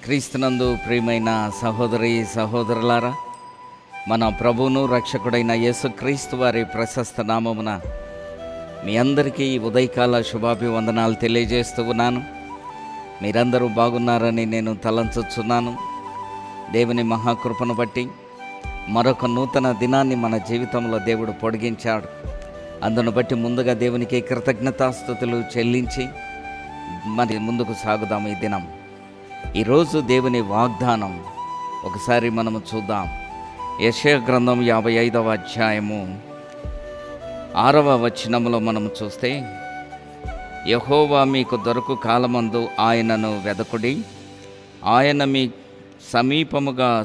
క్రీస్తునందు ప్రియమైన సహోదరి సహోదరులారా, మన ప్రభువును రక్షకుడైన యేసుక్రీస్తు వారి ప్రశస్త నామమున మీ అందరికీ ఉదయకాల శుభాభివందనాలు తెలియజేస్తూ ఉన్నాను. మీరందరూ బాగున్నారని నేను తలంచుచున్నాను. దేవుని మహాకృపను బట్టి మరొక నూతన దినాన్ని మన జీవితంలో దేవుడు పొడిగించాడు. అందును బట్టి ముందుగా దేవునికి కృతజ్ఞతాస్తుతులు చెల్లించి మరి ముందుకు సాగుదాం. ఈ దినం ఈరోజు దేవుని వాగ్దానం ఒకసారి మనము చూద్దాం. యెషయా గ్రంథం 55వ అధ్యాయము 6వ వచనములో మనము చూస్తే, యెహోవా మీకు దొరకు కాలమందు ఆయనను వెదకుడి, ఆయన మీ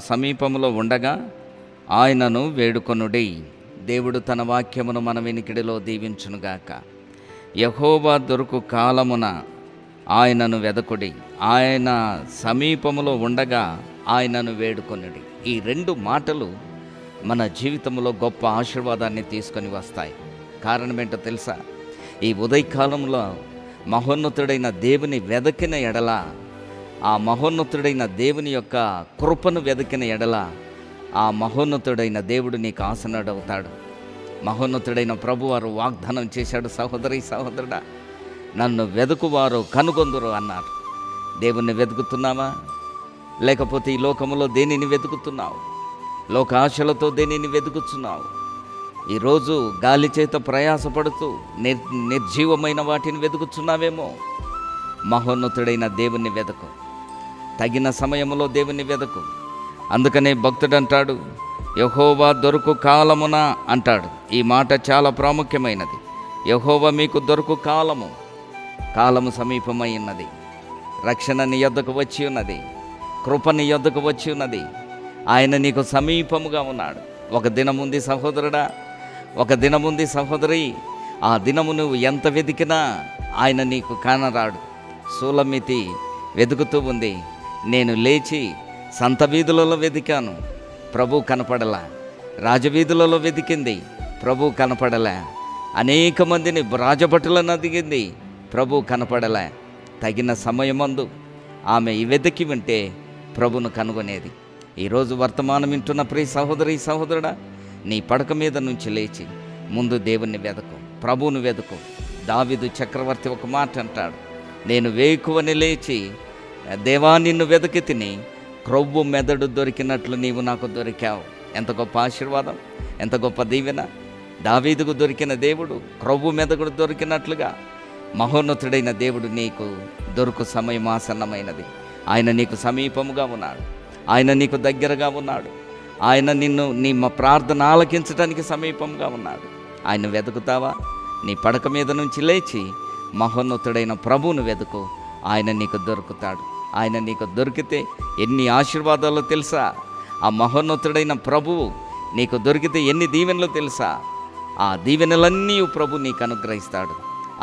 సమీపములో ఉండగా ఆయనను వేడుకొనుడి. దేవుడు తన వాక్యమును మన వినికిడిలో దీవించునుగాక. యెహోవా దొరకు కాలమున ఆయనను వెదకుడి, ఆయన సమీపములో ఉండగా ఆయనను వేడుకొనుడి. ఈ రెండు మాటలు మన జీవితంలో గొప్ప ఆశీర్వాదాన్ని తీసుకొని వస్తాయి. కారణం ఏంటో తెలుసా? ఈ ఉదయకాలంలో మహోన్నతుడైన దేవుని వెదకిన ఎడల, ఆ మహోన్నతుడైన దేవుని యొక్క కృపను వెదకిన ఎడల, ఆ మహోన్నతుడైన దేవుడు నీకు ఆసనుడవుతాడు. మహోన్నతుడైన ప్రభువారు వాగ్దానం చేశాడు, సహోదరి సహోదరుడా, నన్ను వెదుకువారు కనుగొందురు అన్నారు. దేవుణ్ణి వెతుకుతున్నావా? లేకపోతే ఈ లోకములో దేనిని వెతుకుతున్నావు? లోక ఆశలతో దేనిని వెతుకుతున్నావు? ఈరోజు గాలి చేత ప్రయాసపడుతూ నిర్జీవమైన వాటిని వెతుకుతున్నావేమో. మహోన్నతుడైన దేవుణ్ణి వెతుకు, తగిన సమయంలో దేవుణ్ణి వెతుకు. అందుకనే భక్తుడు అంటాడు, యెహోవా దొరకు కాలమున అంటాడు. ఈ మాట చాలా ప్రాముఖ్యమైనది. యెహోవా మీకు దొరకు కాలము సమీపమై ఉన్నది. రక్షణ నీ యొద్దకు వచ్చి ఉన్నది. కృప నీ యొద్దకు వచ్చి ఉన్నది. ఆయన నీకు సమీపముగా ఉన్నాడు. ఒక దినముంది సహోదరుడా, ఒక దినముంది సహోదరి. ఆ దినము నువ్వు ఎంత వెతికినా ఆయన నీకు కానరాడు. సూలమితి వెతుకుతూ ఉంది. నేను లేచి సంత వీధులలో వెతికాను, ప్రభు కనపడలా. రాజవీధులలో వెతికింది, ప్రభు కనపడలే. అనేక మందిని రాజభటులను అదిగింది, ప్రభు కనపడలే. తగిన సమయమందు ఆమె వెతికి వింటే ప్రభును కనుగొనేది. ఈరోజు వర్తమానం వింటున్న ప్రియ సహోదరి సహోదరుడా, నీ పడక మీద నుంచి లేచి ముందు దేవుణ్ణి వెదకు, ప్రభువును వెదకు. దావీదు చక్రవర్తి ఒక మాట అంటాడు, నేను వేకువని లేచి దేవా నిన్ను వెదకి తిని, క్రొవ్వు మెదడు దొరికినట్లు నీవు నాకు దొరికావు. ఎంత గొప్ప ఆశీర్వాదం, ఎంత గొప్ప దీవెన! దావీదుకు దొరికిన దేవుడు క్రొవ్వు మెదడు దొరికినట్లుగా మహోన్నతుడైన దేవుడు నీకు దొరుకు సమయం ఆసన్నమైనది. ఆయన నీకు సమీపముగా ఉన్నాడు. ఆయన నీకు దగ్గరగా ఉన్నాడు. ఆయన నీ ప్రార్థన ఆలకించడానికి సమీపంగా ఉన్నాడు. ఆయన వెతుకుతావా? నీ పడక మీద నుంచి లేచి మహోన్నతుడైన ప్రభువును వెతుకు. ఆయన నీకు దొరుకుతాడు. ఆయన నీకు దొరికితే ఎన్ని ఆశీర్వాదాలు తెలుసా? ఆ మహోన్నతుడైన ప్రభువు నీకు దొరికితే ఎన్ని దీవెనలు తెలుసా? ఆ దీవెనలన్నీ ప్రభు నీకు అనుగ్రహిస్తాడు.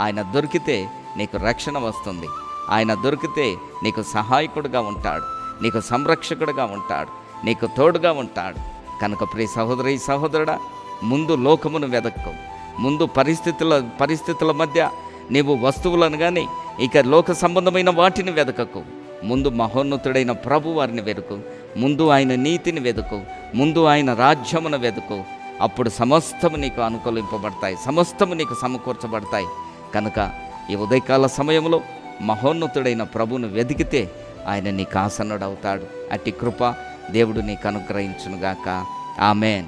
ఆయన దొరికితే నీకు రక్షణ వస్తుంది. ఆయన దొరికితే నీకు సహాయకుడుగా ఉంటాడు, నీకు సంరక్షకుడుగా ఉంటాడు, నీకు తోడుగా ఉంటాడు. కనుక ప్రియ సహోదరి సహోదరుడా, ముందు లోకమును వెదక్కు. ముందు పరిస్థితుల మధ్య నీవు వస్తువులను కానీ ఇక లోక సంబంధమైన వాటిని వెదకకు. ముందు మహోన్నతుడైన ప్రభు వారిని వెతుకు. ముందు ఆయన నీతిని వెతుకు. ముందు ఆయన రాజ్యమును వెతుకు. అప్పుడు సమస్తము నీకు అనుకూలింపబడతాయి, సమస్తము నీకు సమకూర్చబడతాయి. కనుక ఈ ఉదయకాల సమయంలో మహోన్నతుడైన ప్రభువును వెతికితే ఆయన నీకు ఆసన్నుడవుతాడు. అట్టి కృప దేవుడు నీకు అనుగ్రహించునుగాక. ఆమేన్.